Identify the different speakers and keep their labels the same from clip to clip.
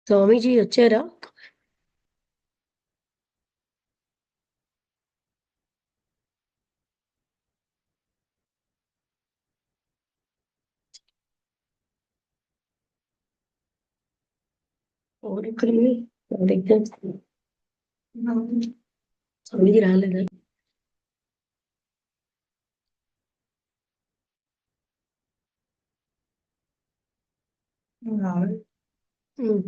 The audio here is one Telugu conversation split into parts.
Speaker 1: స్వామీజీ వచ్చారా? ఎక్కడుంది నా దగ్గర? స్వామీజీ రాలేదా? ఉమ్.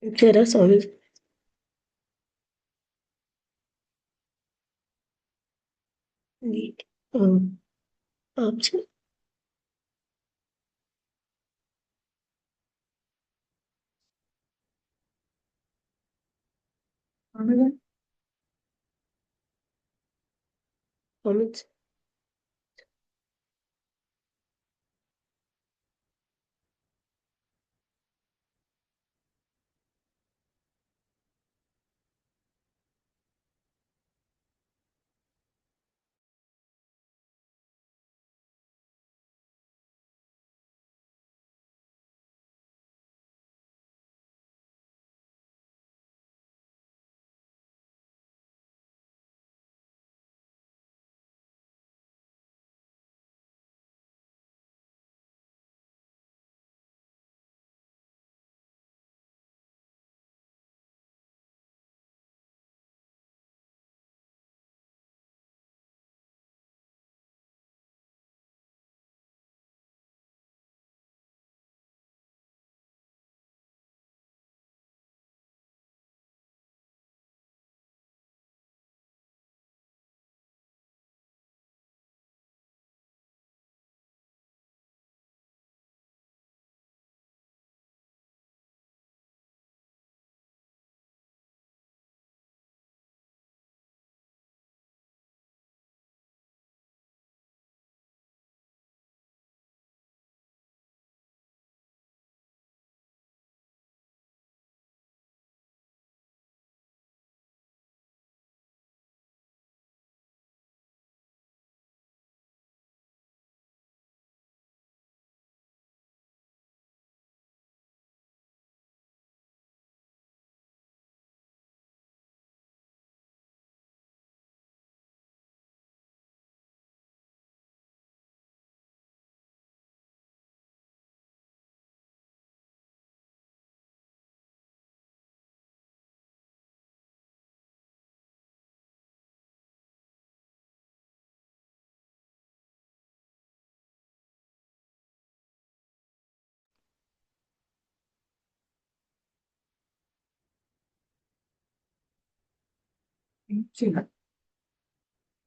Speaker 1: వచ్చారా స్వామీజీ? ఆ, ఆప్షన్. స్వామీజీ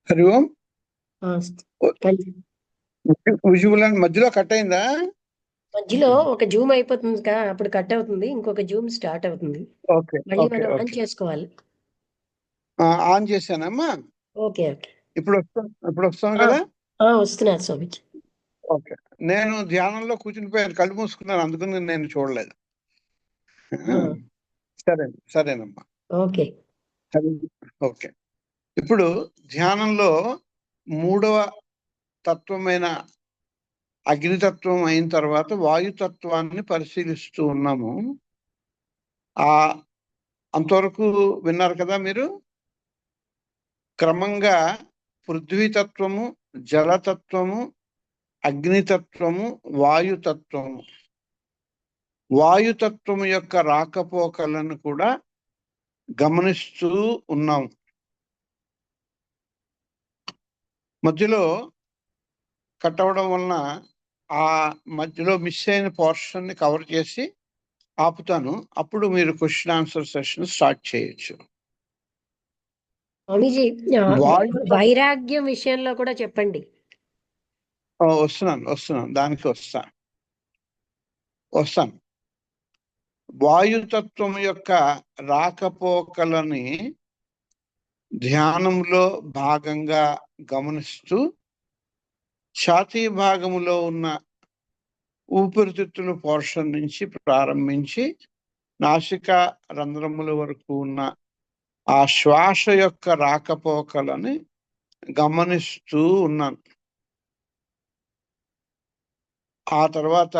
Speaker 2: హరి ఓం.
Speaker 1: ఆ, మధ్య-
Speaker 2: విజువల్ మధ్యలో కట్ అయిందా?
Speaker 1: మధ్యలో ఒక జూమ్ అయిపోతుంది కదా, అప్పుడు కట్ అవుతుంది, ఇంకొక జూమ్ స్టార్ట్ అవుతుంది.
Speaker 2: ఓకే
Speaker 1: మళ్ళీ
Speaker 2: ఓకే
Speaker 1: మనం ఆన్
Speaker 2: ఓకే.
Speaker 1: చేసుకోవాలి.
Speaker 2: ఆన్ చేశానమ్మా.
Speaker 1: Okay okay.
Speaker 2: ఇప్పుడు వస్తాను
Speaker 1: ఆ,
Speaker 2: కదా.
Speaker 1: వస్తున్నారు స్వామీజీ.
Speaker 2: ఓకే. నేను ధ్యానంలో కూర్చుని పోయాను, కళ్ళు మూసుకున్నాను, అందుకని నేను చూడలేదు.
Speaker 1: ఆ,
Speaker 2: సరేనమ్మా.
Speaker 1: ఓకే.
Speaker 2: ఓకే. ఇప్పుడు ధ్యానంలో మూడవ తత్వమైన అగ్నితత్వం అయిన తర్వాత వాయుతత్వాన్ని పరిశీలిస్తూ ఉన్నాము. ఆ అంతవరకు విన్నారు కదా మీరు. క్రమంగా పృథ్వీతత్వము, జలతత్వము, అగ్నితత్వము, వాయుతత్వము. వాయుతత్వము యొక్క రాకపోకలను కూడా గమనిస్తూ ఉన్నాం. మధ్యలో కట్ అవడం వలన ఆ మధ్యలో మిస్ అయిన పోర్షన్ ని కవర్ చేసి ఆపుతాను. అప్పుడు మీరు క్వశ్చన్ ఆన్సర్ సెషన్ స్టార్ట్ చేయొచ్చు.
Speaker 1: స్వామీజీ,
Speaker 2: వాయు
Speaker 1: వైరాగ్యం విషయంలో కూడా చెప్పండి.
Speaker 2: వస్తున్నాను, దానికి వస్తాను. వాయుతత్వం యొక్క రాకపోకలని ధ్యానంలో భాగంగా గమనిస్తూ ఛాతీ భాగములో ఉన్న ఊపిరితిత్తుల పోర్షన్ నుంచి ప్రారంభించి నాసికా రంధ్రముల వరకు ఉన్న ఆ శ్వాస యొక్క రాకపోకలని గమనిస్తూ ఉన్నాను. ఆ తర్వాత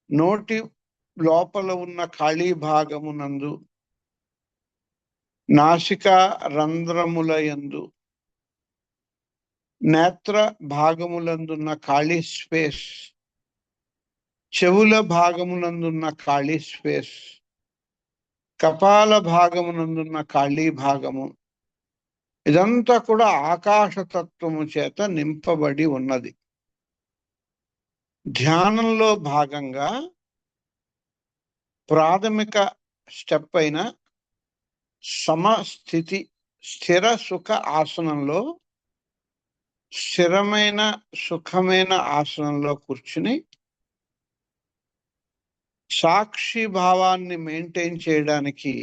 Speaker 2: నోటి లోపల ఉన్న ఖాళీ భాగమునందు, నాసికా రంధ్రముల యందు, నేత్ర భాగములందున్న ఖాళీ స్పేస్, చెవుల భాగమునందున్న ఖాళీ స్పేస్, కపాల భాగమునందున్న ఖాళీ భాగము, ఇదంతా కూడా ఆకాశతత్వము చేత నింపబడి ఉన్నది. ధ్యానంలో భాగంగా ప్రాథమిక స్టెప్ అయిన సమస్థితి, స్థిర సుఖ ఆసనంలో, స్థిరమైన సుఖమైన ఆసనంలో కూర్చుని సాక్షి భావాన్ని మెయింటైన్ చేయడానికి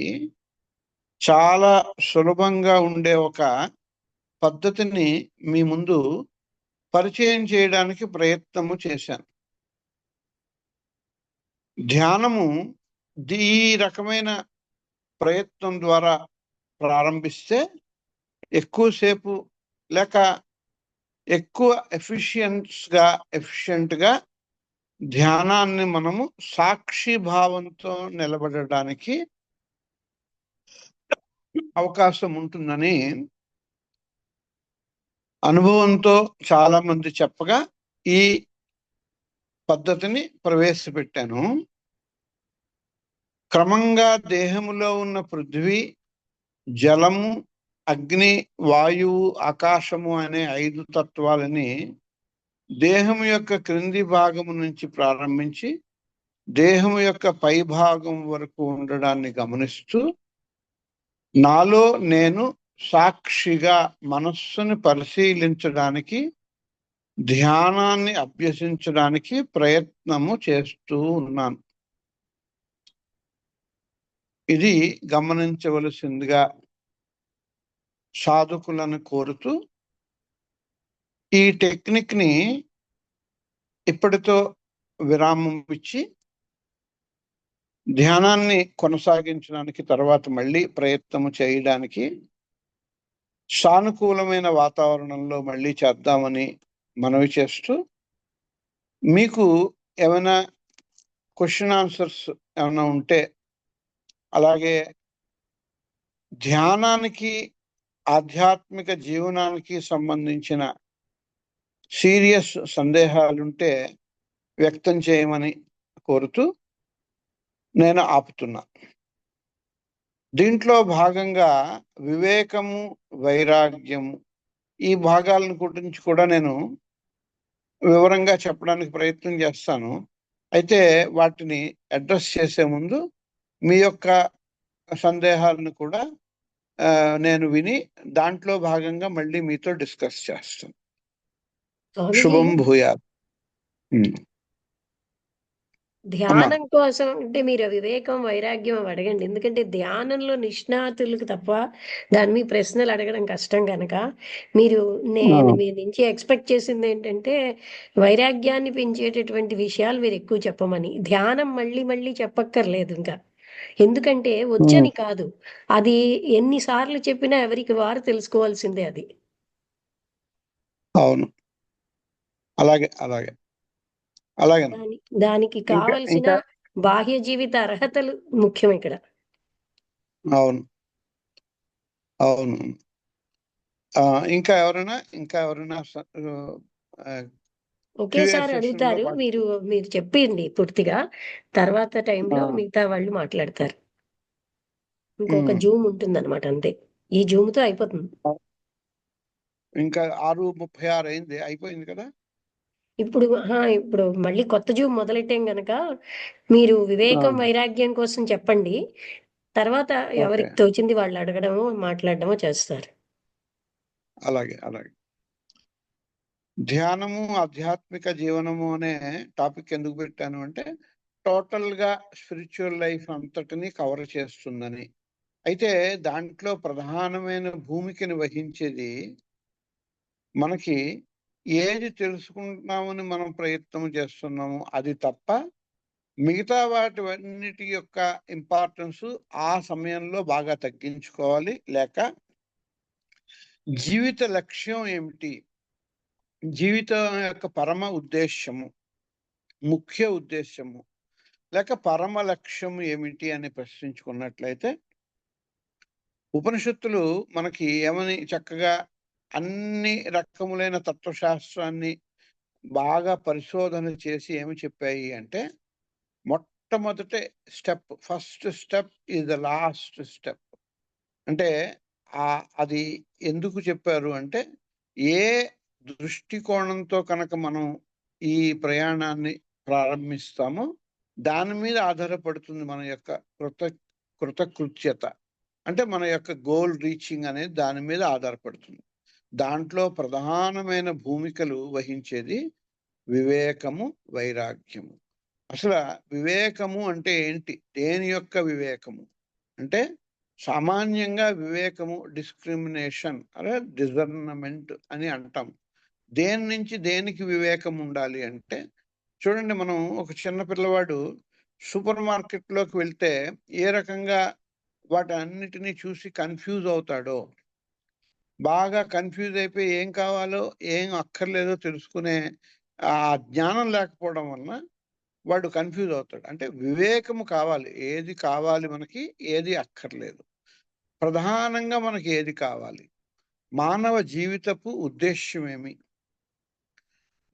Speaker 2: చాలా సులభంగా ఉండే ఒక పద్ధతిని మీ ముందు పరిచయం చేయడానికి ప్రయత్నము చేశాను. ధ్యానము ఈ రకమైన ప్రయత్నం ద్వారా ప్రారంభిస్తే ఎక్కువసేపు లేక ఎక్కువ ఎఫిషియెంట్గా ధ్యానాన్ని మనము సాక్షి భావంతో నిలబడడానికి అవకాశం ఉంటుందని అనుభవంతో చాలా మంది చెప్పగా ఈ పద్ధతిని ప్రవేశపెట్టాను. క్రమంగా దేహములో ఉన్న పృథ్వీ, జలము, అగ్ని, వాయువు, ఆకాశము అనే 5 తత్వాలని దేహము యొక్క క్రింది భాగము నుంచి ప్రారంభించి దేహము యొక్క పై భాగం వరకు ఉండడాన్ని గమనిస్తూ నాలో నేను సాక్షిగా మనస్సుని పరిశీలించడానికి, ధ్యానాన్ని అభ్యసించడానికి ప్రయత్నము చేస్తూ ఉన్నాను. ఇది గమనించవలసిందిగా సాధకులను కోరుతూ ఈ టెక్నిక్ ని ఇప్పటితో విరామం ఇచ్చి ధ్యానాన్ని కొనసాగించడానికి తర్వాత మళ్ళీ ప్రయత్నము చేయడానికి సానుకూలమైన వాతావరణంలో మళ్ళీ చేద్దామని మనవి చేస్తూ, మీకు ఏమైనా క్వశ్చన్ ఆన్సర్స్ ఏమైనా ఉంటే, అలాగే ధ్యానానికి ఆధ్యాత్మిక జీవనానికి సంబంధించిన సీరియస్ సందేహాలుంటే వ్యక్తం చేయమని కోరుతూ నేను ఆపుతున్నా. దీంట్లో భాగంగా వివేకము, వైరాగ్యము ఈ భాగాలను గురించి కూడా నేను వివరంగా చెప్పడానికి ప్రయత్నం చేస్తాను. అయితే వాటిని అడ్రస్ చేసే ముందు మీ యొక్క సందేహాలను కూడా నేను విని దాంట్లో భాగంగా మళ్ళీ మీతో డిస్కస్ చేస్తాను. శుభం భూయాత్.
Speaker 1: ధ్యానం కోసం అంటే మీరు వివేకం, వైరాగ్యం అడగండి. ఎందుకంటే ధ్యానంలో నిష్ణాతులకు తప్ప దాని మీద ప్రశ్నలు అడగడం కష్టం కనుక నేను మీ నుంచి ఎక్స్పెక్ట్ చేసింది ఏంటంటే వైరాగ్యాన్ని పెంచేటటువంటి విషయాలు మీరు ఎక్కువ చెప్పమని. ధ్యానం మళ్ళీ మళ్ళీ చెప్పక్కర్లేదు ఇంకా. ఎందుకంటే వచ్చని కాదు, అది ఎన్నిసార్లు చెప్పినా ఎవరికి వారు తెలుసుకోవాల్సిందే అది.
Speaker 2: అవును, అలాగే అలాగే అలాగే.
Speaker 1: దానికి
Speaker 2: ఇంకా
Speaker 1: కావలసిన
Speaker 2: ఇంకా
Speaker 1: బాహ్య జీవిత అర్హతలు ముఖ్యం ఇక్కడ.
Speaker 2: అవును అవును. ఇంకా ఎవరైనా క్యూఏ
Speaker 1: ఒకేసారి
Speaker 2: సెషన్ లో
Speaker 1: అడుగుతారు. మీరు మీరు చెప్పింది పూర్తిగా. తర్వాత టైంలో
Speaker 2: ఆ,
Speaker 1: మిగతా వాళ్ళు మాట్లాడతారు. ఇంకొక
Speaker 2: ఉమ్.
Speaker 1: జూమ్ ఉంటుందన్నమాట అంతే. ఈ జూమ్‌తో అయిపోతుంది.
Speaker 2: ఇంకా 6:36 అయింది, అయిపోయింది కదా.
Speaker 1: ఇప్పుడు మళ్ళీ కొత్త జూమ్ మొదలెట్టాం గనక, మీరు
Speaker 2: ఆ,
Speaker 1: వివేకం, వైరాగ్యం కోసం చెప్పండి. తర్వాత
Speaker 2: ఓకే,
Speaker 1: ఎవరికి తోచింది వాళ్ళు అడగడమో, మాట్లాడడమో చేస్తారు.
Speaker 2: అలాగే అలాగే. ధ్యానము ఆధ్యాత్మిక జీవనము అనే టాపిక్ ఎందుకు పెట్టాను అంటే, టోటల్ గా స్పిరిచువల్ లైఫ్ అంతటిని కవర్ చేస్తుందని. అయితే దాంట్లో ప్రధానమైన భూమికని వహించేది మనకి ఏది తెలుసుకుంటున్నామని మనం ప్రయత్నం చేస్తున్నాము అది తప్ప, మిగతా వాటివన్నిటి యొక్క ఇంపార్టెన్స్ ఆ సమయంలో బాగా తగ్గించుకోవాలి. లేక జీవిత లక్ష్యం ఏమిటి, జీవితం యొక్క పరమ ఉద్దేశ్యము, ముఖ్య ఉద్దేశ్యము, లేక పరమ లక్ష్యం ఏమిటి అని ప్రశ్నించుకున్నట్లయితే, ఉపనిషత్తులు మనకి ఏమని చక్కగా అన్ని రకములైన తత్వశాస్త్రాన్ని బాగా పరిశోధన చేసి ఏమి చెప్పాయి అంటే, మొట్టమొదటి step, first step is the last step. అంటే అది ఎందుకు చెప్పారు అంటే, ఏ దృష్టికోణంతో కనుక మనం ఈ ప్రయాణాన్ని ప్రారంభిస్తామో దాని మీద ఆధారపడుతుంది మన యొక్క కృతకృత్యత. అంటే మన యొక్క గోల్ రీచింగ్ అనేది దాని మీద ఆధారపడుతుంది. దాంట్లో ప్రధానమైన భూమికలు వహించేది వివేకము, వైరాగ్యము. అసలు వివేకము అంటే ఏంటి, దేని యొక్క వివేకము అంటే, సామాన్యంగా వివేకము డిస్క్రిమినేషన్ అదే డిజర్నమెంట్ అని అంటాం. దేని నుంచి దేనికి వివేకం ఉండాలి అంటే, చూడండి, మనం ఒక చిన్న పిల్లవాడు సూపర్ మార్కెట్లోకి వెళ్తే ఏ రకంగా వాటన్నిటినీ చూసి కన్ఫ్యూజ్ అవుతాడో, బాగా కన్ఫ్యూజ్ అయిపోయి ఏం కావాలో ఏం అక్కర్లేదో తెలుసుకునే ఆ జ్ఞానం లేకపోవడం వలన వాడు కన్ఫ్యూజ్ అవుతాడు. అంటే వివేకము కావాలి, ఏది కావాలి మనకి, ఏది అక్కర్లేదు. ప్రధానంగా మనకి ఏది కావాలి, మానవ జీవితపు ఉద్దేశ్యమేమి,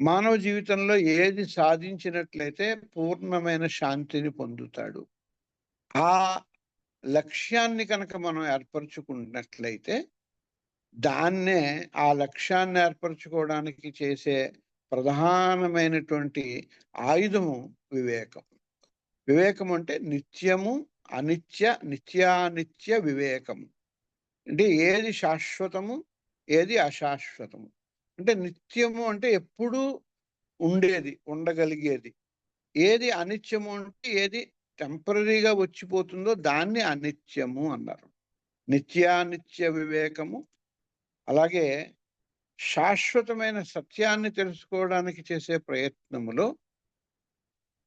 Speaker 2: మానవ జీవితంలో ఏది సాధించినట్లయితే పూర్ణమైన శాంతిని పొందుతాడు. ఆ లక్ష్యాన్ని కనుక మనం ఏర్పరచుకున్నట్లయితే, దాన్నే ఆ లక్ష్యాన్ని ఏర్పరచుకోవడానికి చేసే ప్రధానమైనటువంటి ఆయుధము వివేకం. వివేకం అంటే నిత్యము అనిత్య, నిత్యానిత్య వివేకము. అంటే ఏది శాశ్వతము, ఏది అశాశ్వతము. అంటే నిత్యము అంటే ఎప్పుడూ ఉండేది, ఉండగలిగేది. ఏది అనిత్యము అంటే ఏది టెంపరీగా వచ్చిపోతుందో దాన్ని అనిత్యము అన్నారు. నిత్యానిత్య వివేకము. అలాగే శాశ్వతమైన సత్యాన్ని తెలుసుకోవడానికి చేసే ప్రయత్నములో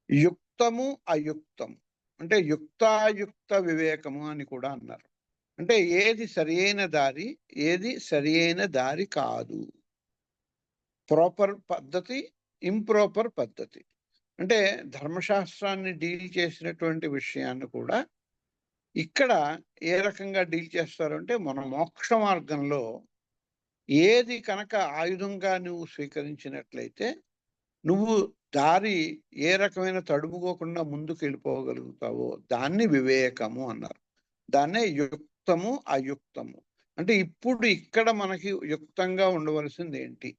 Speaker 2: యుక్తము, అయుక్తము. అంటే యుక్తాయుక్త వివేకము అని కూడా అన్నారు. అంటే ఏది సరియైన దారి, ఏది సరియైన దారి కాదు. ప్రాపర్ పద్ధతి, ఇంప్రాపర్ పద్ధతి. అంటే ధర్మశాస్త్రాన్ని డీల్ చేసినటువంటి విషయాన్ని కూడా ఇక్కడ ఏ రకంగా డీల్ చేస్తారు అంటే, మన మోక్ష మార్గంలో ఏది కనుక ఆయుధంగా నువ్వు స్వీకరించినట్లయితే నువ్వు దారి ఏ రకమైన తడుముకోకుండా ముందుకు వెళ్ళిపోగలుగుతావో దాన్ని వివేకము అన్నారు. దాన్నే యుక్తము, అయుక్తము. అంటే ఇప్పుడు ఇక్కడ మనకి యుక్తంగా ఉండవలసింది ఏంటి,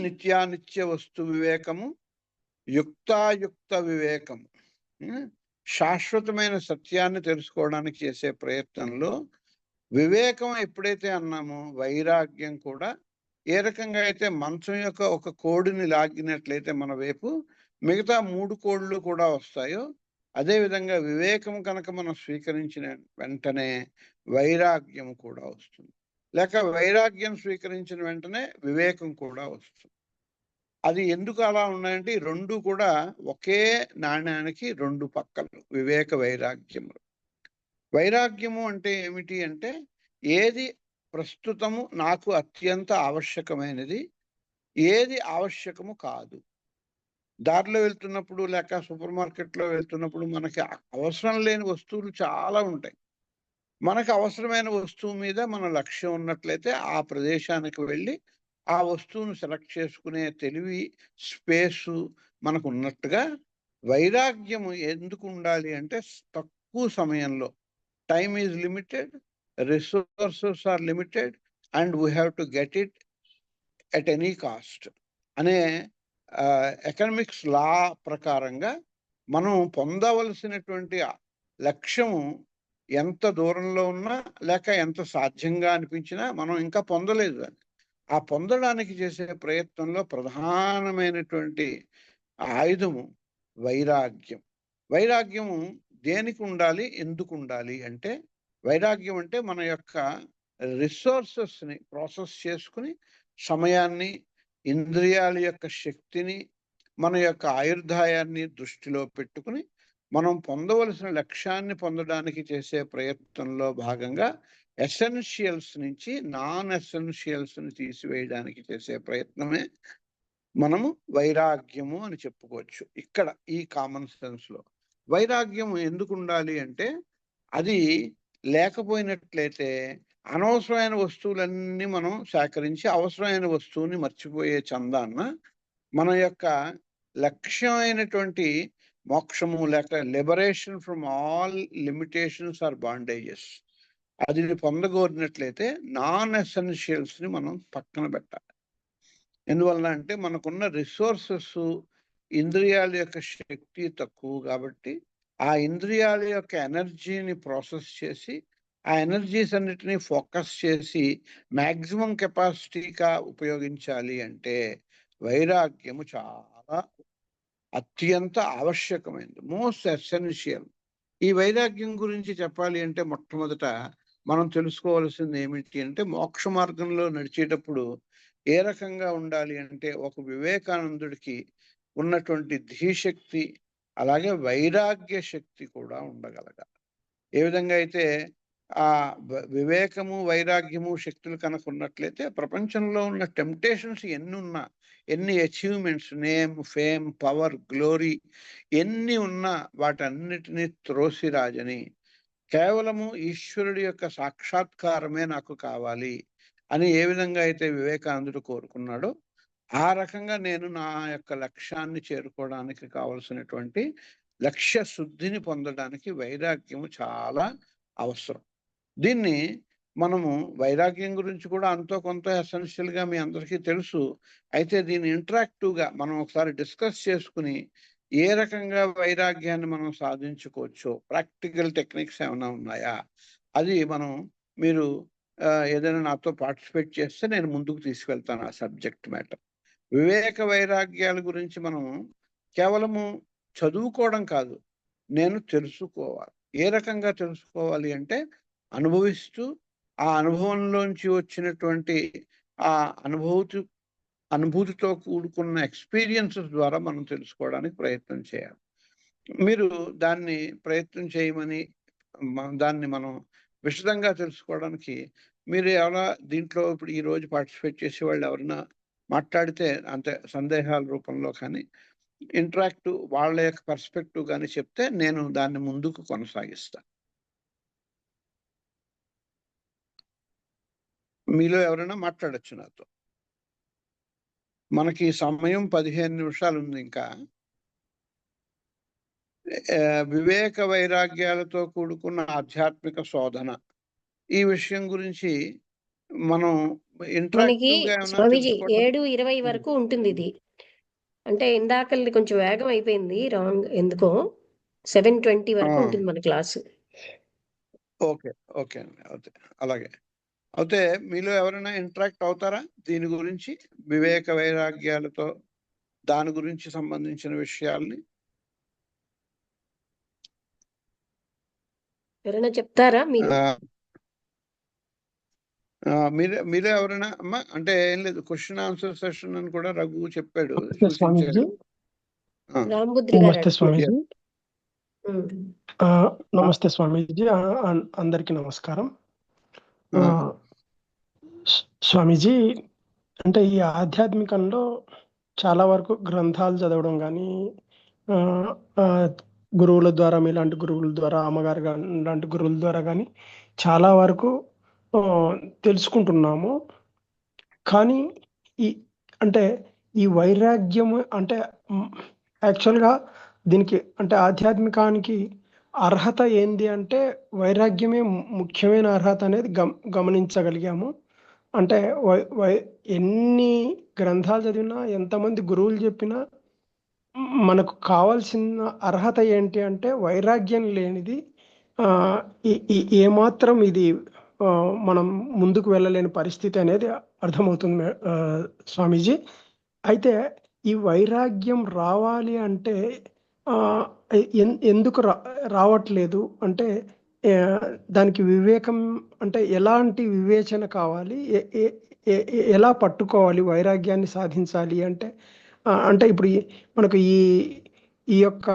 Speaker 2: నిత్యానిత్య వస్తు వివేకము, యుక్తాయుక్త వివేకము. శాశ్వతమైన సత్యాన్ని తెలుసుకోవడానికి చేసే ప్రయత్నంలో వివేకం ఎప్పుడైతే అన్నామో, వైరాగ్యం కూడా ఏ రకంగా అయితే మంచం యొక్క ఒక కోడిని లాగినట్లయితే మన వైపు మిగతా 3 కోళ్ళు కూడా వస్తాయో, అదేవిధంగా వివేకం కనుక మనం స్వీకరించిన వెంటనే వైరాగ్యం కూడా వస్తుంది. లేక వైరాగ్యం స్వీకరించిన వెంటనే వివేకం కూడా వస్తుంది. అది ఎందుకు అలా ఉన్నాయంటే, ఈ రెండు కూడా ఒకే నాణ్యానికి 2 పక్కలు, వివేక వైరాగ్యములు. వైరాగ్యము అంటే ఏమిటి అంటే, ఏది ప్రస్తుతము నాకు అత్యంత ఆవశ్యకమైనది, ఏది ఆవశ్యకము కాదు. దారిలో వెళ్తున్నప్పుడు లేక సూపర్ మార్కెట్లో వెళ్తున్నప్పుడు మనకి అవసరం లేని వస్తువులు చాలా ఉంటాయి. మనకు అవసరమైన వస్తువు మీద మన లక్ష్యం ఉన్నట్లయితే ఆ ప్రదేశానికి వెళ్ళి ఆ వస్తువును సెలెక్ట్ చేసుకునే తెలివి, స్పేసు మనకు ఉన్నట్టుగా వైరాగ్యము ఎందుకు ఉండాలి అంటే తక్కువ సమయంలో time is limited, resources are limited and we have to get it at any cost అనే ఎకనామిక్స్ లా ప్రకారంగా మనం పొందవలసినటువంటి లక్ష్యము ఎంత దూరంలో ఉన్నా లేక ఎంత సాధ్యంగా అనిపించినా మనం ఇంకా పొందలేదు దాన్ని. ఆ పొందడానికి చేసే ప్రయత్నంలో ప్రధానమైనటువంటి ఆయుధము వైరాగ్యం. వైరాగ్యము దేనికి ఉండాలి, ఎందుకు ఉండాలి అంటే, వైరాగ్యం అంటే మన యొక్క రిసోర్సెస్ని ప్రాసెస్ చేసుకుని సమయాన్ని, ఇంద్రియాల యొక్క శక్తిని, మన యొక్క ఆయుర్దాయాన్ని దృష్టిలో పెట్టుకుని మనం పొందవలసిన లక్ష్యాన్ని పొందడానికి చేసే ప్రయత్నంలో భాగంగా ఎసెన్షియల్స్ నుంచి నాన్ ఎసెన్షియల్స్ని తీసివేయడానికి చేసే ప్రయత్నమే మనము వైరాగ్యము అని చెప్పుకోవచ్చు. ఇక్కడ ఈ కామన్ సెన్స్లో వైరాగ్యం ఎందుకు ఉండాలి అంటే, అది లేకపోయినట్లయితే అనవసరమైన వస్తువులన్నీ మనం సేకరించి అవసరమైన వస్తువుని మర్చిపోయే చందాన్న మన యొక్క లక్ష్యమైనటువంటి మోక్షము లేక liberation from all limitations or bondages అది పొందగోరినట్లయితే నాన్ ఎసెన్షియల్స్ని మనం పక్కన పెట్టాలి. ఎందువల్ల అంటే మనకున్న రిసోర్సెస్, ఇంద్రియాల యొక్క శక్తి తక్కువ కాబట్టి ఆ ఇంద్రియాల యొక్క ఎనర్జీని ప్రాసెస్ చేసి ఆ ఎనర్జీస్ అన్నిటినీ ఫోకస్ చేసి మ్యాక్సిమం కెపాసిటీగా ఉపయోగించాలి అంటే వైరాగ్యము చాలా అత్యంత ఆవశ్యకమైనది, మోస్ట్ ఎసెన్షియల్. ఈ వైరాగ్యం గురించి చెప్పాలి అంటే మొట్టమొదట మనం తెలుసుకోవాల్సింది ఏమిటి అంటే, మోక్ష మార్గంలో నడిచేటప్పుడు ఏ రకంగా ఉండాలి అంటే, ఒక వివేకానందుడికి ఉన్నటువంటి ధీశక్తి అలాగే వైరాగ్య శక్తి కూడా ఉండగలగాలి. ఏ విధంగా అయితే ఆ వివేకము, వైరాగ్యము శక్తులు కనుక ఉన్నట్లయితే ప్రపంచంలో ఉన్న టెంప్టేషన్స్ ఎన్ని ఉన్నా, ఎన్ని achievements, name, fame, power, glory ఎన్ని ఉన్నా వాటన్నిటినీ త్రోసిరాజని కేవలము ఈశ్వరుడి యొక్క సాక్షాత్కారమే నాకు కావాలి అని ఏ విధంగా అయితే వివేకానందుడు కోరుకున్నాడో ఆ రకంగా నేను నా యొక్క లక్ష్యాన్ని చేరుకోవడానికి కావలసినటువంటి లక్ష్య శుద్ధిని పొందడానికి వైరాగ్యము చాలా అవసరం. దీన్ని మనము వైరాగ్యం గురించి కూడా అంతో కొంత ఎసెన్షియల్గా మీ అందరికీ తెలుసు. అయితే దీన్ని ఇంటరాక్టివ్గా మనం ఒకసారి డిస్కస్ చేసుకుని ఏ రకంగా వైరాగ్యాన్ని మనం సాధించుకోవచ్చో ప్రాక్టికల్ టెక్నిక్స్ ఏమైనా ఉన్నాయా అది మీరు ఏదైనా నాతో పార్టిసిపేట్ చేస్తే నేను ముందుకు తీసుకెళ్తాను ఆ సబ్జెక్ట్ మ్యాటర్. వివేక వైరాగ్యాల గురించి మనం కేవలము చదువుకోవడం కాదు, నేను తెలుసుకోవాలి. ఏ రకంగా తెలుసుకోవాలి అంటే అనుభవిస్తూ ఆ అనుభవంలోంచి వచ్చినటువంటి ఆ అనుభూతితో కూడుకున్న ఎక్స్పీరియన్సెస్ ద్వారా మనం తెలుసుకోవడానికి ప్రయత్నం చేయాలి. మీరు దాన్ని ప్రయత్నం చేయమని దాన్ని మనం విశదంగా తెలుసుకోవడానికి మీరు ఎవరైనా దీంట్లో ఇప్పుడు ఈ రోజు పార్టిసిపేట్ చేసే వాళ్ళు ఎవరైనా మాట్లాడితే అంతే సందేహాల రూపంలో కానీ ఇంటరాక్టివ్ వాళ్ళ యొక్క పర్స్పెక్టివ్ కానీ చెప్తే నేను దాన్ని ముందుకు కొనసాగిస్తాను. మీలో ఎవరైనా మాట్లాడొచ్చు నాతో. మనకి సమయం 15 నిమిషాలు ఉంది ఇంకా. వివేక వైరాగ్యాలతో కూడుకున్న ఆధ్యాత్మిక శోధన ఈ విషయం గురించి మనం
Speaker 1: మనకి
Speaker 2: ఇంటరాక్టివ్ గా ఏమైనా
Speaker 1: స్వామీజీ
Speaker 2: తెలుసుకోవడం
Speaker 1: 7:20 వరకు ఉంటుంది ఇది. అంటే ఇందాకది కొంచెం వేగం అయిపోయింది, రాంగ్ ఎందుకో. 7:20 వరకు ఉంటుంది మన క్లాసు.
Speaker 2: ఓకే ఓకే అండి, అలాగే. అయితే మీలో ఎవరైనా ఇంటరాక్ట్ అవుతారా దీని గురించి, వివేక వైరాగ్యాలతో దాని గురించి సంబంధించిన విషయాల్ని?
Speaker 1: ఎవరైనా చెప్తారా మీరు?
Speaker 2: మీరే ఎవరైనా అమ్మా? అంటే ఏం లేదు, క్వశ్చన్ ఆన్సర్ సెషన్ అని కూడా రఘు చెప్పాడు,
Speaker 3: స్వామీజీ.
Speaker 2: సూచించాడు.
Speaker 1: రాంబుద్రి గారు
Speaker 3: నమస్తే స్వామీజీ.
Speaker 1: ఉమ్.
Speaker 3: నమస్తే స్వామీజీ, అందరికీ నమస్కారం. స్వామీజీ, అంటే ఈ ఆధ్యాత్మికంలో చాలా వరకు గ్రంథాలు చదవడం కానీ, గురువుల ద్వారా, మీలాంటి గురువుల ద్వారా, అమ్మగారు లాంటి గురువుల ద్వారా కానీ చాలా వరకు ఆ, తెలుసుకుంటున్నాము. కానీ ఈ అంటే ఈ వైరాగ్యం అంటే యాక్చువల్గా దీనికి అంటే ఆధ్యాత్మికానికి అర్హత ఏంది అంటే వైరాగ్యమే ముఖ్యమైన అర్హత అనేది గమనించగలిగాము. అంటే ఎన్ని గ్రంథాలు చదివినా, ఎంతమంది గురువులు చెప్పినా మనకు కావాల్సిన అర్హత ఏంటి అంటే వైరాగ్యం లేనిది ఆ, ఏమాత్రం ఇది మనం ముందుకు వెళ్ళలేని పరిస్థితి అనేది అర్థమవుతుంది స్వామీజీ. అయితే ఈ వైరాగ్యం రావాలి అంటే ఆ, ఎందుకు రావట్లేదు అంటే ఆ, దానికి వివేకం అంటే ఎలాంటి వివేచన కావాలి, ఎలా పట్టుకోవాలి వైరాగ్యాన్ని సాధించాలి అంటే అంటే ఇప్పుడు మనకు ఈ ఈ యొక్క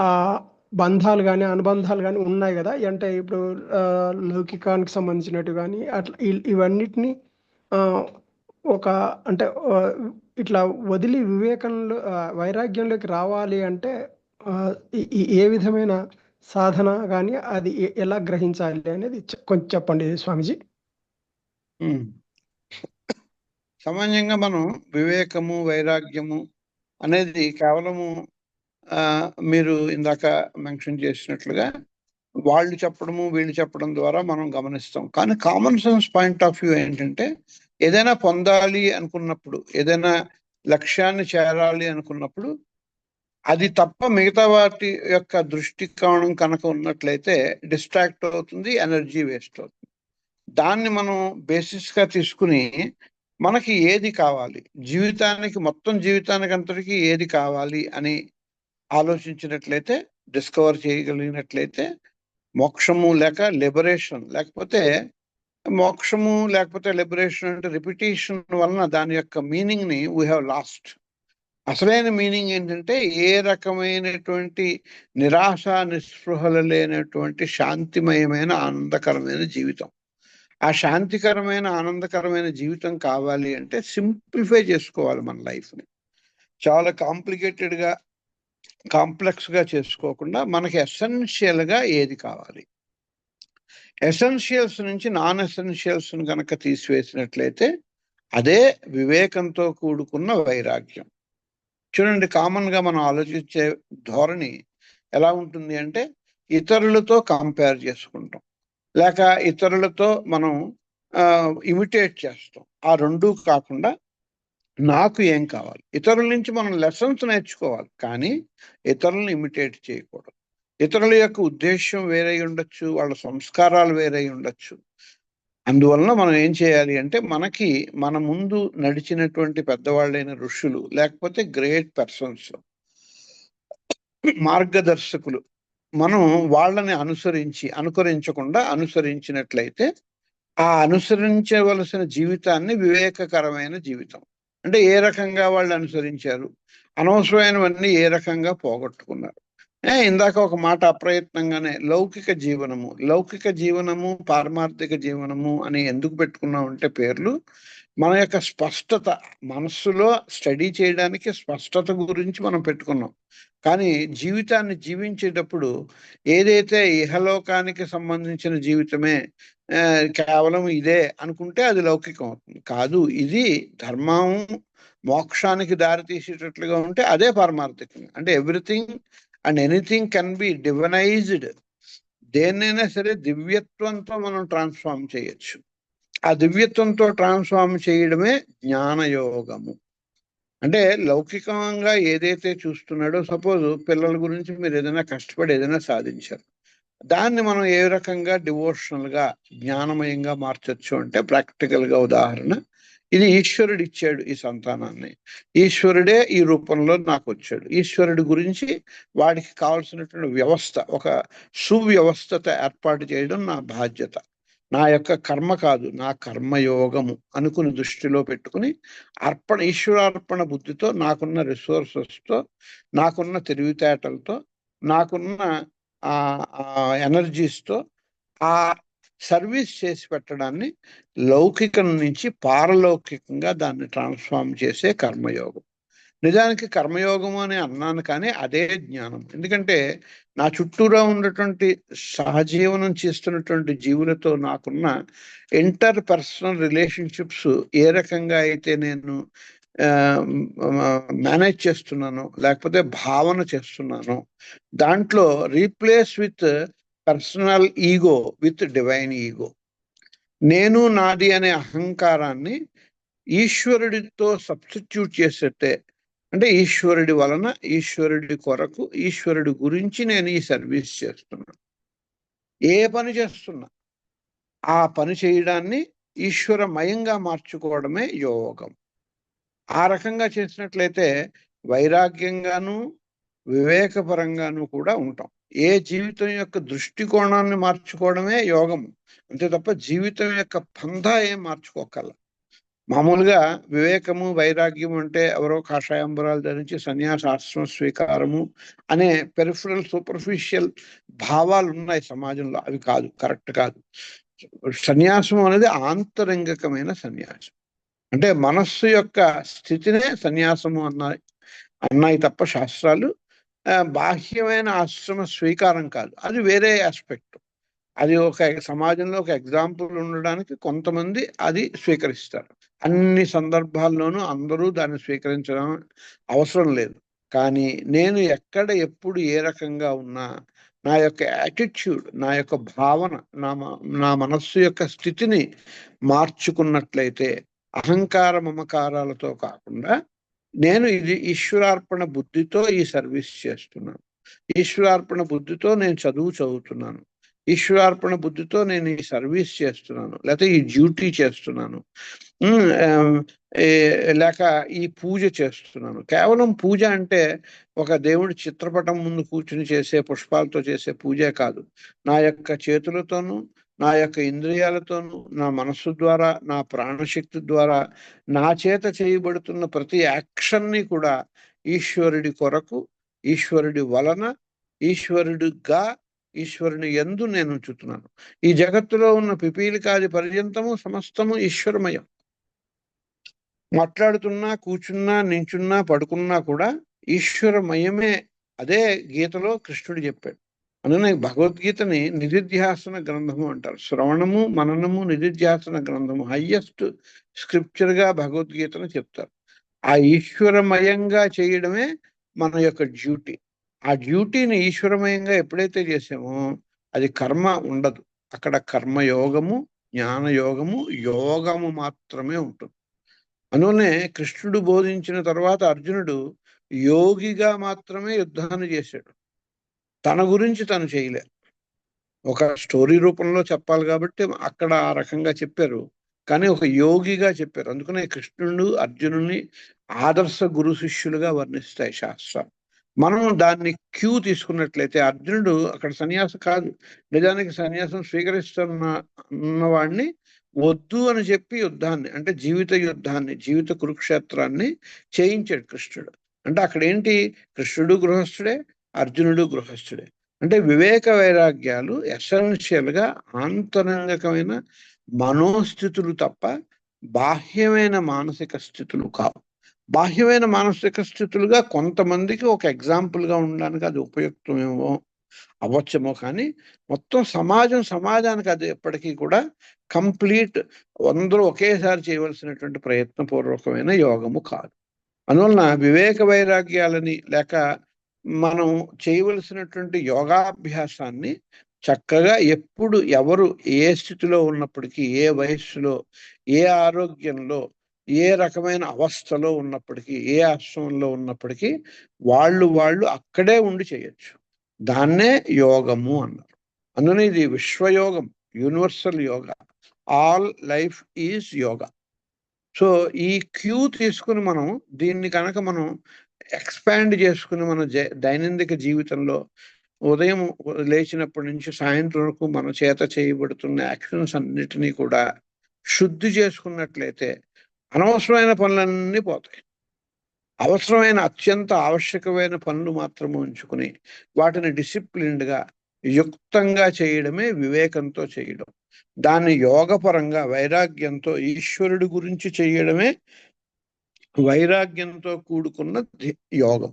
Speaker 3: ఆ బంధాలు కానీ, అనుబంధాలు కానీ ఉన్నాయి కదా. అంటే ఇప్పుడు లౌకికానికి సంబంధించినట్టు కానీ అట్లా ఇవన్నిటిని ఆ, ఒక అంటే ఇట్లా వదిలి వివేకంలో వైరాగ్యంలోకి రావాలి అంటే ఆ, ఏ విధమైన సాధన కానీ అది ఎలా గ్రహించాలి అనేది కొంచెం చెప్పండి స్వామీజీ.
Speaker 2: సామాన్యంగా మనం వివేకము, వైరాగ్యము అనేది కేవలము మీరు ఇందాక మెన్షన్ చేసినట్లుగా వాళ్ళు చెప్పడము, వీళ్ళు చెప్పడం ద్వారా మనం గమనిస్తాం. కానీ common sense point of view ఏంటంటే ఏదైనా పొందాలి అనుకున్నప్పుడు, ఏదైనా లక్ష్యాన్ని చేరాలి అనుకున్నప్పుడు అది తప్ప మిగతా వాటి యొక్క దృష్టికోణం కనుక ఉన్నట్లయితే డిస్ట్రాక్ట్ అవుతుంది, ఎనర్జీ వేస్ట్ అవుతుంది. దాన్ని మనం బేసిస్గా తీసుకుని మనకి ఏది కావాలి, జీవితానికి మొత్తం జీవితానికి అంతటికీ ఏది కావాలి అని ఆలోచించినట్లయితే, డిస్కవర్ చేయగలిగినట్లయితే మోక్షము లేక లిబరేషన్, లేకపోతే మోక్షము లేకపోతే లిబరేషన్ అంటే రిపిటేషన్ వలన దాని యొక్క మీనింగ్ని వీ హ్యావ్ లాస్ట్. అసలైన మీనింగ్ ఏంటంటే ఏ రకమైనటువంటి నిరాశ నిస్పృహలు లేనటువంటి శాంతిమయమైన ఆనందకరమైన జీవితం. ఆ శాంతికరమైన ఆనందకరమైన జీవితం కావాలి అంటే సింప్లిఫై చేసుకోవాలి మన లైఫ్ని. చాలా కాంప్లికేటెడ్గా, కాంప్లెక్స్గా చేసుకోకుండా మనకి ఎసెన్షియల్గా ఏది కావాలి, ఎసెన్షియల్స్ నుంచి నాన్ ఎసెన్షియల్స్ని కనుక తీసివేసినట్లయితే అదే వివేకంతో కూడుకున్న వైరాగ్యం. చూడండి, కామన్గా మనం ఆలోచించే ధోరణి ఎలా ఉంటుంది అంటే ఇతరులతో కంపేర్ చేసుకుంటాం, లేక ఇతరులతో మనం ఇమిటేట్ చేస్తాం. ఆ రెండూ కాకుండా నాకు ఏం కావాలి, ఇతరుల నుంచి మనం లెసన్స్ నేర్చుకోవాలి, కానీ ఇతరులను ఇమిటేట్ చేయకూడదు. ఇతరుల యొక్క ఉద్దేశం వేరే ఉండొచ్చు, వాళ్ళ సంస్కారాలు వేరే ఉండొచ్చు. అందువలన మనం ఏం చేయాలి అంటే మనకి మన ముందు నడిచినటువంటి పెద్దవాళ్ళైన ఋషులు, లేకపోతే గ్రేట్ పర్సన్స్, మార్గదర్శకులు, మనం వాళ్ళని అనుకరించకుండా అనుసరించినట్లయితే ఆ అనుసరించవలసిన జీవితాన్ని వివేకకరమైన జీవితం అంటే ఏ రకంగా వాళ్ళు అనుసరించారు, అనవసరమైనవన్నీ ఏ రకంగా పోగొట్టుకున్నారు. ఇందాక ఒక మాట అప్రయత్నంగానే లౌకిక జీవనము పారమార్థిక జీవనము అని ఎందుకు పెట్టుకున్నాం అంటే పేర్లు మన యొక్క స్పష్టత, మనస్సులో స్టడీ చేయడానికి స్పష్టత గురించి మనం పెట్టుకున్నాం. కానీ జీవితాన్ని జీవించేటప్పుడు ఏదైతే ఇహలోకానికి సంబంధించిన జీవితమే కేవలం ఇదే అనుకుంటే అది లౌకికం అవుతుంది. కాదు, ఇది ధర్మం మోక్షానికి దారి తీసేటట్లుగా ఉంటే అదే పారమార్థికం. అంటే everything and anything can be divinized. దేన్నైనా సరే దివ్యత్వంతో మనం ట్రాన్స్ఫార్మ్ చేయొచ్చు. ఆ దివ్యత్వంతో ట్రాన్స్ఫార్మ్ చేయడమే జ్ఞానయోగము. అంటే లౌకికంగా ఏదైతే చూస్తున్నాడో, సపోజ్ పిల్లల గురించి మీరు ఏదైనా కష్టపడి ఏదైనా సాధించారు, దాన్ని మనం ఏ రకంగా డివోషనల్గా జ్ఞానమయంగా మార్చొచ్చు అంటే ప్రాక్టికల్గా ఉదాహరణ, ఇది ఈశ్వరుడు ఇచ్చాడు ఈ సంతానాన్ని, ఈశ్వరుడే ఈ రూపంలో నాకు వచ్చాడు, ఈశ్వరుడి గురించి వాడికి కావాల్సినటువంటి వ్యవస్థ, ఒక సువ్యవస్థత ఏర్పాటు చేయడం నా బాధ్యత, నా యొక్క కర్మ కాదు, నా కర్మయోగము అనుకుని దృష్టిలో పెట్టుకుని ఈశ్వరార్పణ బుద్ధితో, నాకున్న రిసోర్సెస్తో, నాకున్న తెలివితేటలతో, నాకున్న ఎనర్జీస్తో ఆ సర్వీస్ చేసి పెట్టడాన్ని లౌకికం నుంచి పారలౌకికంగా దాన్ని ట్రాన్స్ఫార్మ్ చేసే కర్మయోగం. నిజానికి కర్మయోగం అని అన్నాను, కానీ అదే జ్ఞానం. ఎందుకంటే నా చుట్టూరా ఉన్నటువంటి సహజీవనం చేస్తున్నటువంటి జీవులతో నాకున్న ఇంటర్ పర్సనల్ రిలేషన్షిప్స్ ఏ రకంగా అయితే నేను మేనేజ్ చేస్తున్నానో, లేకపోతే భావన చేస్తున్నానో, దాంట్లో replace with personal ego with divine ego, నేను నాది అనే అహంకారాన్ని ఈశ్వరుడితో సబ్స్టిట్యూట్ చేసేటే, అంటే ఈశ్వరుడి వలన, ఈశ్వరుడి కొరకు, ఈశ్వరుడి గురించి నేను ఈ సర్వీస్ చేస్తున్నా. ఏ పని చేస్తున్నా ఆ పని చేయడాన్ని ఈశ్వరమయంగా మార్చుకోవడమే యోగం. ఆ రకంగా చేసినట్లయితే వైరాగ్యంగాను వివేకపరంగాను కూడా ఉంటాం. ఏ జీవితం యొక్క దృష్టికోణాన్ని మార్చుకోవడమే యోగం, అంతే తప్ప జీవితం యొక్క పంథ ఏం మార్చుకోకల. మామూలుగా వివేకము వైరాగ్యం అంటే ఎవరో కాషాయంబరాలు ధరించి సన్యాసాశ్రమ స్వీకారము అనే పెరిఫరల్ సూపర్ఫిషియల్ భావాలు ఉన్నాయి సమాజంలో. అవి కాదు, కరెక్ట్ కాదు. సన్యాసం అనేది ఆంతరంగికమైన సన్యాసం, అంటే మనస్సు యొక్క స్థితినే సన్యాసము అన్నాయి తప్ప శాస్త్రాలు. బాహ్యమైన ఆశ్రమ స్వీకారం కాదు, అది వేరే ఆస్పెక్ట్. అది ఒక సమాజంలో ఒక ఎగ్జాంపుల్ ఉండడానికి కొంతమంది అది స్వీకరిస్తారు. అన్ని సందర్భాల్లోనూ అందరూ దాన్ని స్వీకరించడం అవసరం లేదు. కానీ నేను ఎక్కడ ఎప్పుడు ఏ రకంగా ఉన్నా, నా యొక్క యాటిట్యూడ్, నా యొక్క భావన, నా మనస్సు యొక్క స్థితిని మార్చుకున్నట్లయితే అహంకార మమకారాలతో కాకుండా నేను ఇది ఈశ్వరార్పణ బుద్ధితో ఈ సర్వీస్ చేస్తున్నాను, ఈశ్వరార్పణ బుద్ధితో నేను చదువుతున్నాను, ఈశ్వరార్పణ బుద్ధితో నేను ఈ సర్వీస్ చేస్తున్నాను, లేకపోతే ఈ డ్యూటీ చేస్తున్నాను, లేక ఈ పూజ చేస్తున్నాను. కేవలం పూజ అంటే ఒక దేవుడి చిత్రపటం ముందు కూర్చుని చేసే పుష్పాలతో చేసే పూజే కాదు. నా యొక్క చేతులతోనూ, నా యొక్క ఇంద్రియాలతోనూ, నా మనస్సు ద్వారా, నా ప్రాణశక్తి ద్వారా నా చేత చేయబడుతున్న ప్రతి యాక్షన్ని కూడా ఈశ్వరుడి కొరకు, ఈశ్వరుడి వలన, ఈశ్వరుడిగా, ఈశ్వరుని యందు నేను ఉంచుతున్నాను. ఈ జగత్తులో ఉన్న పిపీలికాది పర్యంతము సమస్తము ఈశ్వరమయం. మాట్లాడుతున్నా, కూర్చున్నా, నించున్నా, పడుకున్నా కూడా ఈశ్వరమయమే. అదే గీతలో కృష్ణుడు చెప్పాడు. అందుకని భగవద్గీతని నిధిధ్యాసన గ్రంథము అంటారు. శ్రవణము, మననము, నిధిధ్యాసన గ్రంథము, హయ్యెస్ట్ స్క్రిప్చర్గా భగవద్గీతను చెప్తారు. ఆ ఈశ్వరమయంగా చేయడమే మన యొక్క డ్యూటీ. ఆ డ్యూటీని ఈశ్వరమయంగా ఎప్పుడైతే చేసామో అది కర్మ ఉండదు. అక్కడ కర్మయోగము, జ్ఞానయోగము, యోగము మాత్రమే ఉంటుంది. అందువల్లనే కృష్ణుడు బోధించిన తర్వాత అర్జునుడు యోగిగా మాత్రమే యుద్ధాన్ని చేశాడు. తన గురించి తను చేయలే. ఒక స్టోరీ రూపంలో చెప్పాలి కాబట్టి అక్కడ ఆ రకంగా చెప్పారు, కానీ ఒక యోగిగా చెప్పారు. అందుకనే కృష్ణుడు అర్జునుని ఆదర్శ గురు శిష్యులుగా వర్ణిస్తాయి శాస్త్రాలు. మనం దాన్ని క్యూ తీసుకున్నట్లయితే అర్జునుడు అక్కడ సన్యాసం కాదు, నిజానికి సన్యాసం స్వీకరిస్తున్నవాడిని వద్దు అని చెప్పి యుద్ధాన్ని, అంటే జీవిత యుద్ధాన్ని, జీవిత కురుక్షేత్రాన్ని చేయించాడు కృష్ణుడు. అంటే అక్కడ ఏంటి, కృష్ణుడు గృహస్థుడే, అర్జునుడు గృహస్థుడే. అంటే వివేక వైరాగ్యాలు ఎసెన్షియల్గా ఆంతరంగికమైన మనోస్థితులు తప్ప బాహ్యమైన మానసిక స్థితులు కావు. బాహ్యమైన మానసిక స్థితులుగా కొంతమందికి ఒక ఎగ్జాంపుల్గా ఉండడానికి అది ఉపయుక్తమేమో అవ్వచ్చేమో, కానీ మొత్తం సమాజానికి అది ఎప్పటికీ కూడా కంప్లీట్ అందరూ ఒకేసారి చేయవలసినటువంటి ప్రయత్నపూర్వకమైన యోగము కాదు. అందువలన వివేక వైరాగ్యాలని లేక మనం చేయవలసినటువంటి యోగాభ్యాసాన్ని చక్కగా ఎప్పుడు ఎవరు ఏ స్థితిలో ఉన్నప్పటికీ, ఏ వయస్సులో, ఏ ఆరోగ్యంలో, ఏ రకమైన అవస్థలో ఉన్నప్పటికీ, ఏ ఆశ్రమంలో ఉన్నప్పటికీ వాళ్ళు అక్కడే ఉండి చేయొచ్చు. దాన్నే యోగము అన్నారు. అందుకని ఇది విశ్వయోగం, universal yoga. All life is yoga. So ఈ క్యూ తీసుకుని మనం దీన్ని కనుక మనం ఎక్స్పాండ్ చేసుకుని మన దైనందిక జీవితంలో ఉదయం లేచినప్పటి నుంచి సాయంత్రం వరకు మన చేత చేయబడుతున్న యాక్షన్స్ అన్నిటినీ కూడా శుద్ధి చేసుకున్నట్లయితే అనవసరమైన పనులన్నీ పోతాయి. అవసరమైన అత్యంత ఆవశ్యకమైన పనులు మాత్రమే ఉంచుకుని వాటిని డిసిప్లిన్డ్గా యుక్తంగా చేయడమే వివేకంతో చేయడం. దాన్ని యోగపరంగా వైరాగ్యంతో ఈశ్వరుడి గురించి చేయడమే వైరాగ్యంతో కూడుకున్న యోగం.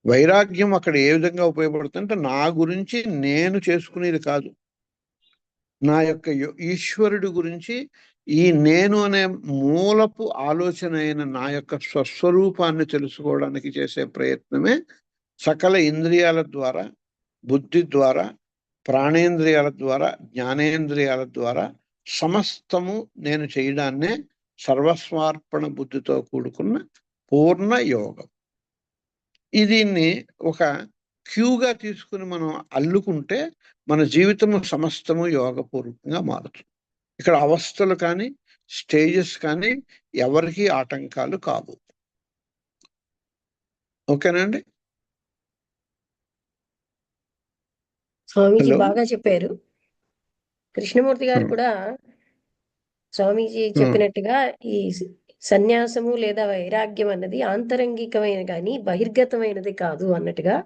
Speaker 2: వైరాగ్యం అక్కడ ఏ విధంగా ఉపయోగపడుతుందంటే నా గురించి నేను చేసుకునేది కాదు, నా యొక్క ఈశ్వరుడి గురించి ఈ నేను అనే మూలపు ఆలోచన అయిన నా యొక్క స్వస్వరూపాన్ని తెలుసుకోవడానికి చేసే ప్రయత్నమే సకల ఇంద్రియాల ద్వారా, బుద్ధి ద్వారా, ప్రాణేంద్రియాల ద్వారా, జ్ఞానేంద్రియాల ద్వారా సమస్తము నేను చేయడాన్నే సర్వస్వార్పణ బుద్ధితో కూడుకున్న పూర్ణ యోగం. దీన్ని ఒక క్యూగా తీసుకుని మనం అల్లుకుంటే మన జీవితము సమస్తము యోగపూర్వకంగా మారుతుంది. ఇక్కడ అవస్థలు కానీ స్టేజెస్ కానీ ఎవరికి ఆటంకాలు కావు. ఓకేనండి?
Speaker 1: స్వామీజీ
Speaker 2: హలో.
Speaker 1: బాగా చెప్పారు. కృష్ణమూర్తి గారు కూడా స్వామీజీ చెప్పినట్టుగా ఈ సన్యాసము లేదా వైరాగ్యం అన్నది ఆంతరంగికమైన కానీ బహిర్గతమైనది కాదు అన్నట్టుగా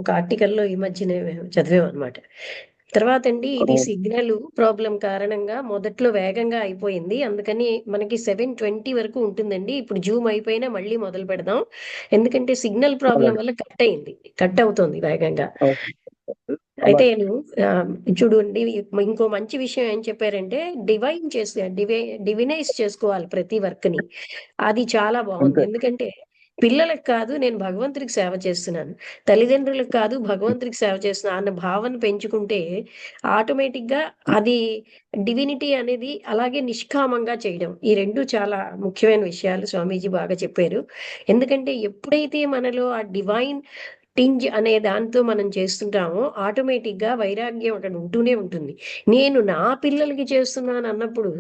Speaker 1: ఒక ఆర్టికల్లో ఈ మధ్యనే చదివాం అనమాట. తర్వాత అండి ఇది సిగ్నల్ ప్రాబ్లం కారణంగా మొదట్లో వేగంగా అయిపోయింది, అందుకని మనకి 7:20 వరకు ఉంటుందండి. ఇప్పుడు జూమ్ అయిపోయినా మళ్ళీ మొదలు పెడదాం, ఎందుకంటే సిగ్నల్ ప్రాబ్లం వల్ల కట్ అవుతుంది వేగంగా. అయితే నేను చూడండి, ఇంకో మంచి విషయం ఏం చెప్పారంటే డివినైజ్ చేసుకోవాలి ప్రతి వర్క్ ని. అది చాలా బాగుంది. ఎందుకంటే పిల్లలకు కాదు నేను భగవంతుడికి సేవ చేస్తున్నాను, తల్లిదండ్రులకు కాదు భగవంతుడికి సేవ చేస్తున్నాను అన్న భావన పెంచుకుంటే ఆటోమేటిక్ గా అది డివినిటీ అనేది అలాగే నిష్కామంగా చేయడం, ఈ రెండు చాలా ముఖ్యమైన విషయాలు స్వామీజీ బాగా చెప్పారు. ఎందుకంటే ఎప్పుడైతే మనలో ఆ డివైన్ టింజ్ అనే దాంతో మనం చేస్తుంటామో ఆటోమేటిక్ గా వైరాగ్యం అక్కడ ఉంటూనే ఉంటుంది. నేను నా పిల్లలకి చేస్తున్నాను అన్నప్పుడు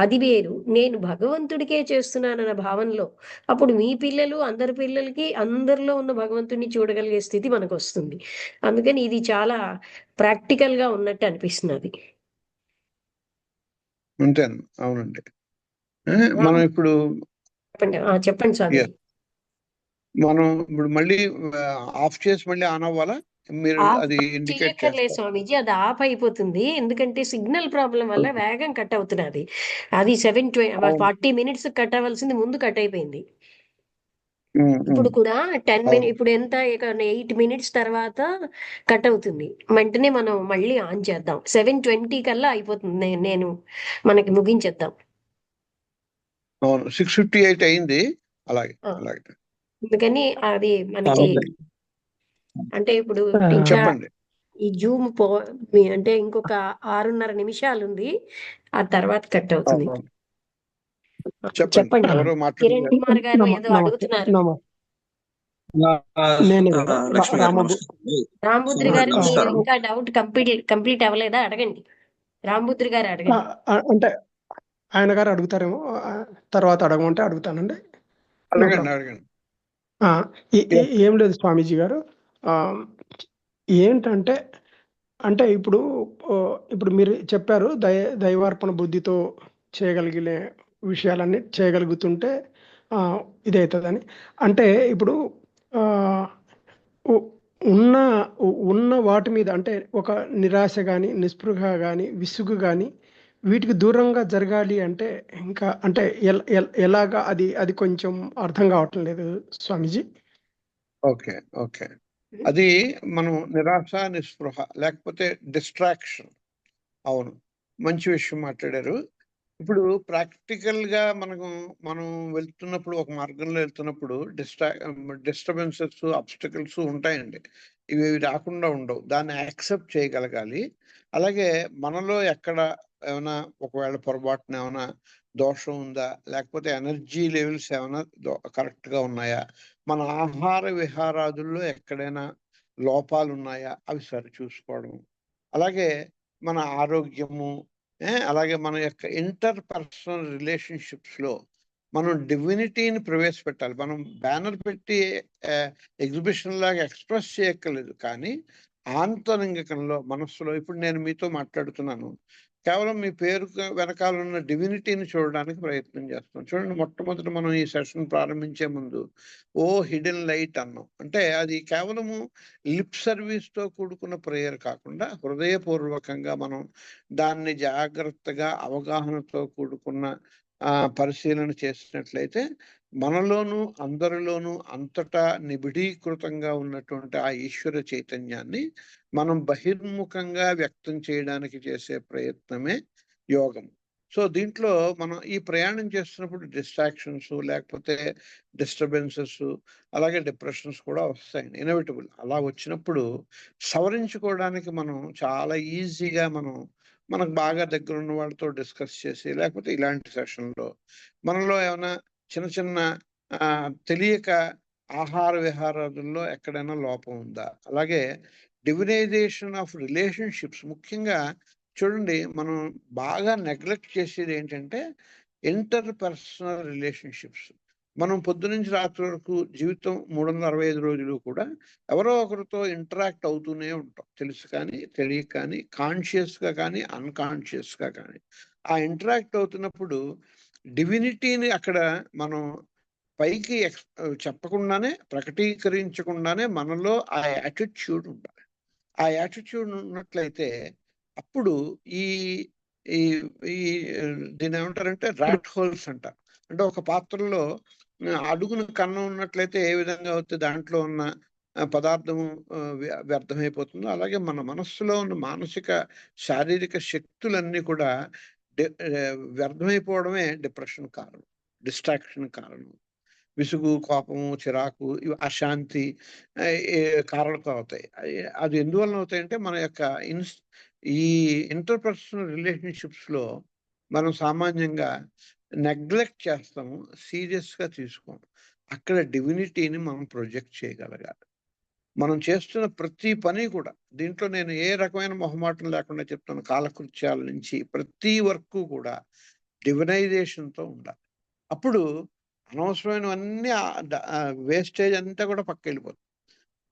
Speaker 1: అది వేరు, నేను భగవంతుడికే చేస్తున్నానన్న భావనలో అప్పుడు మీ పిల్లలు అందరి పిల్లలకి అందరిలో ఉన్న భగవంతుడిని చూడగలిగే స్థితి మనకు వస్తుంది. అందుకని ఇది చాలా ప్రాక్టికల్ గా ఉన్నట్టు అనిపిస్తున్నది.
Speaker 2: అంతేను, అవునండి. మనం ఇప్పుడు
Speaker 1: చెప్పండి స్వామి.
Speaker 2: మనం ఇప్పుడు మళ్ళీ ఆఫ్ చేసి మళ్ళీ ఆన్ అవ్వాలా? మీరు అది ఇండికేట్
Speaker 1: చేయక్కర్లేదు స్వామీజీ, అది ఆఫ్ అయిపోతుంది. ఎందుకంటే సిగ్నల్ ప్రాబ్లం వల్ల వేగం కట్ అవుతున్నది. అది 40 మినిట్స్ కట్ అవ్వాల్సింది ముందు కట్ అయిపోయింది. ఇప్పుడు కూడా 10 మినిట్స్, ఇప్పుడు ఎంత 8 మినిట్స్ తర్వాత కట్ అవుతుంది. వెంటనే మనం మళ్ళీ ఆన్ చేద్దాం, 7:20 కల్లా అయిపోతుంది. నేను మనకి ముగించేద్దాం.
Speaker 2: 6:58 అయింది. అలాగే అలాగే.
Speaker 1: అందుకని అది మనకి అంటే ఇప్పుడు ఇంకా
Speaker 2: చెప్పండి.
Speaker 1: ఈ జూమ్ అంటే ఇంకొక 6:30 నిమిషాలు ఉంది, ఆ తర్వాత కట్ అవుతుంది. చెప్పండి.
Speaker 2: ఎవరు
Speaker 1: కిరణ్ కుమార్ గారు ఏదో అడుగుతున్నారు. రాంబుద్రి గారు మీరు ఇంకా డౌట్ కంప్లీట్ అవ్వలేదా? అడగండి, రాంబుద్రి గారు అడగండి.
Speaker 3: అంటే ఆయన గారు అడుగుతారేమో, తర్వాత అడగమంటే అడుగుతానండి.
Speaker 2: అడగండి.
Speaker 3: ఏం లేదు స్వామీజీ గారు, ఏంటంటే అంటే ఇప్పుడు మీరు చెప్పారు దైవార్పణ బుద్ధితో చేయగలిగే విషయాలన్నీ చేయగలుగుతుంటే ఇదవుతుందని. అంటే ఇప్పుడు ఉన్న వాటి మీద అంటే ఒక నిరాశ కానీ, నిస్పృహ కానీ, విసుగు కానీ వీటికి దూరంగా జరగాలి అంటే ఇంకా అంటే ఎలాగా అది కొంచెం అర్థం కావటం లేదు స్వామీజీ.
Speaker 2: ఓకే. అది మనం నిరాశ, నిస్పృహ లేకపోతే డిస్ట్రాక్షన్. అవును, మంచి విషయం మాట్లాడారు. ఇప్పుడు ప్రాక్టికల్ గా మనం వెళ్తున్నప్పుడు, ఒక మార్గంలో వెళ్తున్నప్పుడు డిస్టర్బెన్సెస్, అబ్స్టకల్స్ ఉంటాయండి. ఇవి రాకుండా ఉండవు. దాన్ని యాక్సెప్ట్ చేయగలగాలి. అలాగే మనలో ఎక్కడ ఏమైనా ఒకవేళ పొరపాటున ఏమైనా దోషం ఉందా, లేకపోతే ఎనర్జీ లెవెల్స్ ఏమైనా కరెక్ట్ గా ఉన్నాయా, మన ఆహార విహారాదుల్లో ఎక్కడైనా లోపాలు ఉన్నాయా, అవి సరి చూసుకోవడం. అలాగే మన ఆరోగ్యము, అలాగే మన యొక్క ఇంటర్ పర్సనల్ రిలేషన్షిప్స్ లో మనం డివినిటీని ప్రవేశపెట్టాలి. మనం బ్యానర్ పెట్టి ఎగ్జిబిషన్ లాగా ఎక్స్ప్రెస్ చేయక్కర్లేదు, కానీ ఆంతరంగికంలో మనస్సులో ఇప్పుడు నేను మీతో మాట్లాడుతున్నాను, కేవలం మీ పేరు వెనకాల ఉన్న డివినిటీని చూడడానికి ప్రయత్నం చేస్తాం. చూడండి, మొట్టమొదటి మనం ఈ సెషన్ ప్రారంభించే ముందు హిడెన్ లైట్ అన్నాం. అంటే అది కేవలము లిప్ సర్వీస్తో కూడుకున్న ప్రేయర్ కాకుండా హృదయపూర్వకంగా మనం దాన్ని జాగ్రత్తగా అవగాహనతో కూడుకున్న పరిశీలన చేసినట్లయితే మనలోనూ అందరిలోనూ అంతటా నిబిడీకృతంగా ఉన్నటువంటి ఆ ఈశ్వర చైతన్యాన్ని మనం బహిర్ముఖంగా వ్యక్తం చేయడానికి చేసే ప్రయత్నమే యోగం. సో దీంట్లో మనం ఈ ప్రయాణం చేస్తున్నప్పుడు డిస్ట్రాక్షన్స్ లేకపోతే డిస్టర్బెన్సెస్ అలాగే డిప్రెషన్స్ కూడా వస్తాయి, ఇన్ఎవిటబుల్. అలా వచ్చినప్పుడు సవరించుకోవడానికి మనం చాలా ఈజీగా మనకు బాగా దగ్గర ఉన్న వాళ్ళతో డిస్కస్ చేసి, లేకపోతే ఇలాంటి సెషన్లో మనలో ఏమైనా చిన్న చిన్న తెలియక ఆహార విహారాదుల్లో ఎక్కడైనా లోపం ఉందా, అలాగే డివినైజేషన్ ఆఫ్ రిలేషన్షిప్స్, ముఖ్యంగా చూడండి మనం బాగా నెగ్లెక్ట్ చేసేది ఏంటంటే ఇంటర్ పర్సనల్ రిలేషన్షిప్స్. మనం పొద్దునుంచి రాత్రి వరకు జీవితం 365 రోజులు కూడా ఎవరో ఒకరితో ఇంటరాక్ట్ అవుతూనే ఉంటాం, తెలుసు కానీ తెలియక కానీ, కాన్షియస్గా కానీ అన్కాన్షియస్గా కానీ. ఆ ఇంటరాక్ట్ అవుతున్నప్పుడు డివినిటీని అక్కడ మనం పైకి చెప్పకుండానే, ప్రకటీకరించకుండానే మనలో ఆ యాటిట్యూడ్ ఉండాలి. ఆ యాటిట్యూడ్ ఉన్నట్లయితే అప్పుడు ఈ ఈ ఈ దీన్ని ఏమంటారంటే ర్యాట్ హోల్స్ అంటారు. అంటే ఒక పాత్రలో అడుగున కన్నం ఉన్నట్లయితే ఏ విధంగా అవుతుంది దాంట్లో ఉన్న పదార్థము వ్యర్థమైపోతుందో, అలాగే మన మనస్సులో ఉన్న మానసిక శారీరక శక్తులన్నీ కూడా వ్యర్థమైపోవడమే డిప్రెషన్ కారణం, డిస్ట్రాక్షన్ కారణం. విసుగు, కోపము, చిరాకు, అశాంతి కారణాలు అవుతాయి. అది ఎందువలన అవుతాయంటే మన యొక్క ఈ ఇంటర్పర్సనల్ రిలేషన్షిప్స్లో మనం సామాన్యంగా నెగ్లెక్ట్ చేస్తాము, సీరియస్గా తీసుకోము. అక్కడ డివినిటీని మనం ప్రొజెక్ట్ చేయగలగాలి. మనం చేస్తున్న ప్రతి పని కూడా, దీంట్లో నేను ఏ రకమైన మొహమాటం లేకుండా చెప్తాను, కాలకృత్యాల నుంచి ప్రతి వర్క్ కూడా డివినైజేషన్తో ఉండాలి. అప్పుడు అనవసరమైనవన్నీ వేస్టేజ్ అంతా కూడా పక్క వెళ్ళిపోతుంది,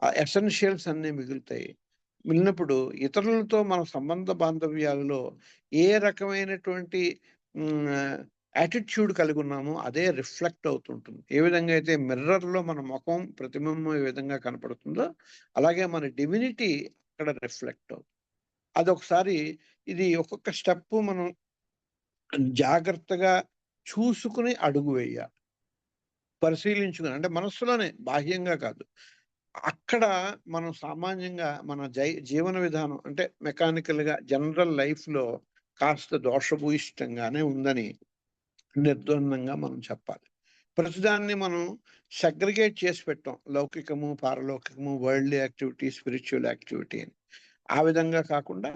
Speaker 2: ఆ ఎసెన్షియల్స్ అన్నీ మిగులుతాయి. మిగిలినప్పుడు ఇతరులతో మన సంబంధ బాంధవ్యాలలో ఏ రకమైనటువంటి యాటిట్యూడ్ కలిగి ఉన్నామో అదే రిఫ్లెక్ట్ అవుతుంటుంది. ఏ విధంగా అయితే మిర్రర్లో మన ముఖం ప్రతిబింబం ఏ విధంగా కనపడుతుందో, అలాగే మన డివినిటీ అక్కడ రిఫ్లెక్ట్ అవుతుంది. అదొకసారి ఇది ఒక్కొక్క స్టెప్ మనం జాగ్రత్తగా చూసుకుని అడుగు వేయాలి, పరిశీలించుకుని. అంటే మనస్సులోనే, బాహ్యంగా కాదు. అక్కడ మనం సామాన్యంగా మన జీవన విధానం అంటే మెకానికల్గా జనరల్ లైఫ్లో కాస్త దోషభూయిష్టంగానే ఉందని నిర్ద్వందంగా మనం చెప్పాలి. ప్రతిదాన్ని మనం సెగ్రిగేట్ చేసి పెట్టాం, లౌకికము, పారలౌకికము, వరల్డ్లీ యాక్టివిటీ, స్పిరిచువల్ యాక్టివిటీ అని. ఆ విధంగా కాకుండా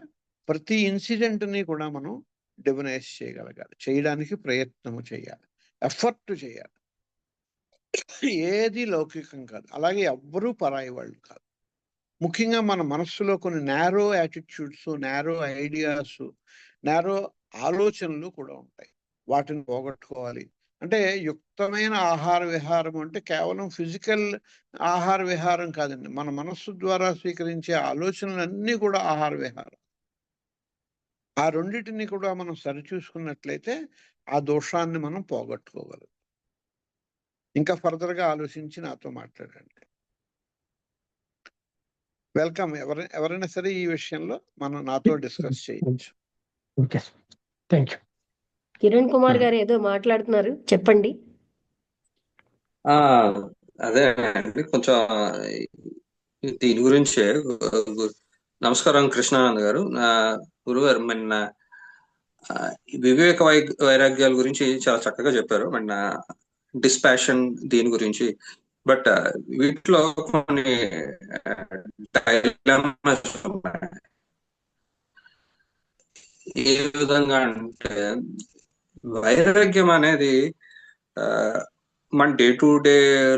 Speaker 2: ప్రతి ఇన్సిడెంట్ని కూడా మనం డివినైజ్ చేయగలగాలి, చేయడానికి ప్రయత్నము చేయాలి, ఎఫర్ట్ చేయాలి. ఏది లౌకికం కాదు, అలాగే ఎవ్వరూ పరాయి వాళ్ళు కాదు. ముఖ్యంగా మన మనస్సులో కొన్ని narrow attitudes, narrow ideas, narrow ఆలోచనలు కూడా ఉంటాయి. వాటిని పోగొట్టుకోవాలి. అంటే యుక్తమైన ఆహార విహారం అంటే కేవలం ఫిజికల్ ఆహార విహారం కాదండి, మన మనస్సు ద్వారా స్వీకరించే ఆలోచనలన్నీ కూడా ఆహార విహారం. ఆ రెండింటిని కూడా మనం సరిచూసుకున్నట్లయితే ఆ దోషాన్ని మనం పోగొట్టుకోగలం. ఇంకా ఫర్దర్గా ఆలోచించి నాతో మాట్లాడండి. వెల్కమ్. ఎవరైనా సరే ఈ విషయంలో మనం నాతో డిస్కస్ చేయొచ్చు.
Speaker 3: Okay, thank you.
Speaker 1: Kiran Kumar గారు ఏదో మాట్లాడుతున్నారు, చెప్పండి.
Speaker 4: అదే అండి, కొంచెం దీని గురించే. నమస్కారం కృష్ణానంద్ గారు. గురుగారు మొన్న వివేక వైరాగ్యాల గురించి చాలా చక్కగా చెప్పారు. మొన్న డిస్పాషన్ దీని గురించి. బట్ వీటిలో కొన్ని డైలమాస్ ఉన్నాయి. ఏ విధంగా అంటే వైరాగ్యం అనేది మన డే టు డే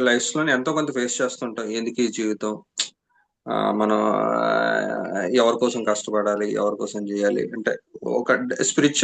Speaker 4: లైఫ్స్ లో ఎంతో కొంత ఫేస్ చేస్తుంటాం. ఎందుకు ఈ జీవితం, మనం ఎవరి కోసం కష్టపడాలి, ఎవరి కోసం చేయాలి అంటే ఒక స్పిరిచువల్